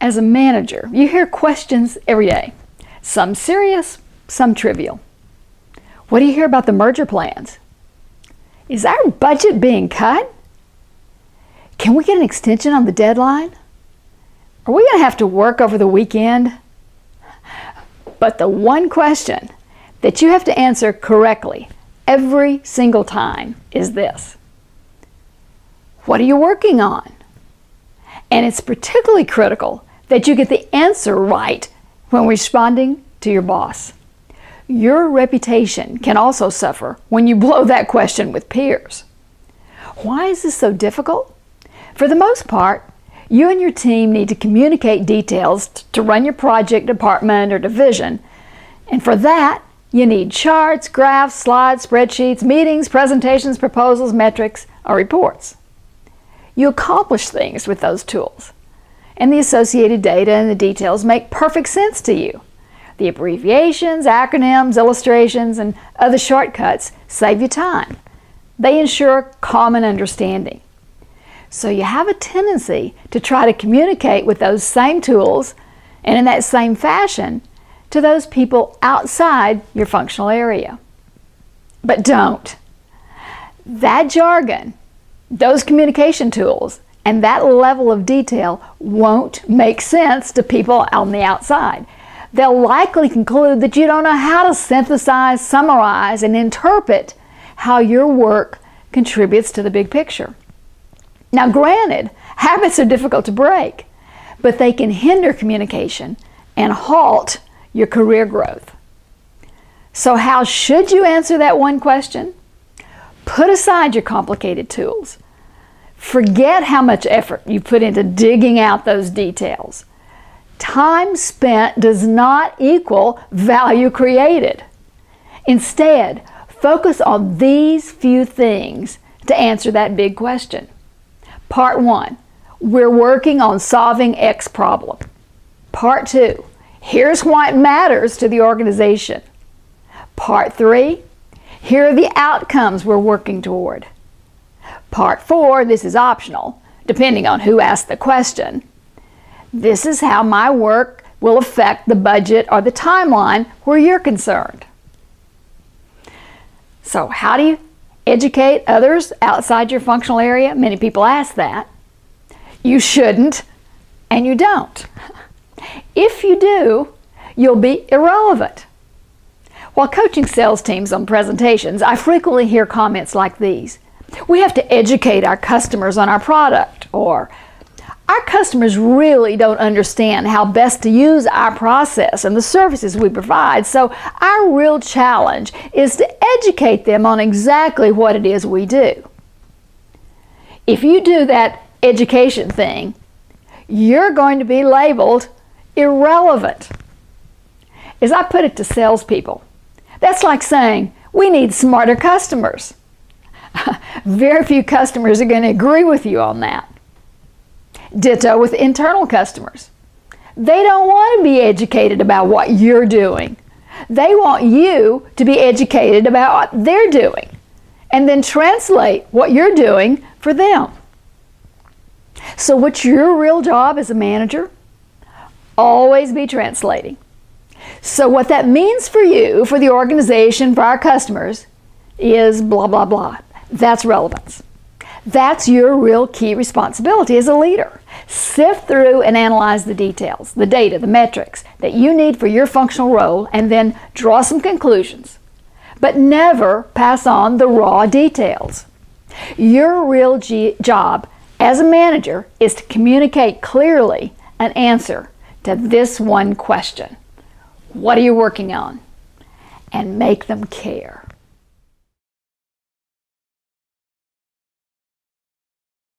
As a manager, you hear questions every day, some serious, some trivial. What do you hear about the merger plans? Is our budget being cut? Can we get an extension on the deadline? Are we going to have to work over the weekend? But the one question that you have to answer correctly every single time is this: what are you working on? And it's particularly critical that you get the answer right when responding to your boss. Your reputation can also suffer when you blow that question with peers. Why is this so difficult? For the most part, you and your team need to communicate details to run your project, department, or division. And for that, you need charts, graphs, slides, spreadsheets, meetings, presentations, proposals, metrics, or reports. You accomplish things with those tools, and the associated data and the details make perfect sense to you. The abbreviations, acronyms, illustrations, and other shortcuts save you time. They ensure common understanding. So you have a tendency to try to communicate with those same tools and in that same fashion to those people outside your functional area. But don't. That jargon, those communication tools, and that level of detail won't make sense to people on the outside. They'll likely conclude that you don't know how to synthesize, summarize, and interpret how your work contributes to the big picture. Now, granted, habits are difficult to break, but they can hinder communication and halt your career growth. So how should you answer that one question? Put aside your complicated tools. Forget how much effort you put into digging out those details. Time spent does not equal value created. Instead, focus on these few things to answer that big question. Part 1, we're working on solving X problem. Part 2, here's why it matters to the organization. Part 3, here are the outcomes we're working toward. Part 4, this is optional, depending on who asked the question. This is how my work will affect the budget or the timeline where you're concerned. So how do you educate others outside your functional area? Many people ask that. You shouldn't, and you don't. If you do, you'll be irrelevant. While coaching sales teams on presentations, I frequently hear comments like these. We have to educate our customers on our product, or our customers really don't understand how best to use our process and the services we provide, so our real challenge is to educate them on exactly what it is we do. If you do that education thing, you're going to be labeled irrelevant. As I put it to salespeople, that's like saying, we need smarter customers. Very few customers are going to agree with you on that. Ditto with internal customers. They don't want to be educated about what you're doing. They want you to be educated about what they're doing, and then translate what you're doing for them. So what's your real job as a manager? Always be translating. So what that means for you, for the organization, for our customers, is blah, blah, blah. That's relevance. That's your real key responsibility as a leader. Sift through and analyze the details, the data, the metrics that you need for your functional role, and then draw some conclusions. But never pass on the raw details. Your real job as a manager is to communicate clearly an answer to this one question. What are you working on? And make them care.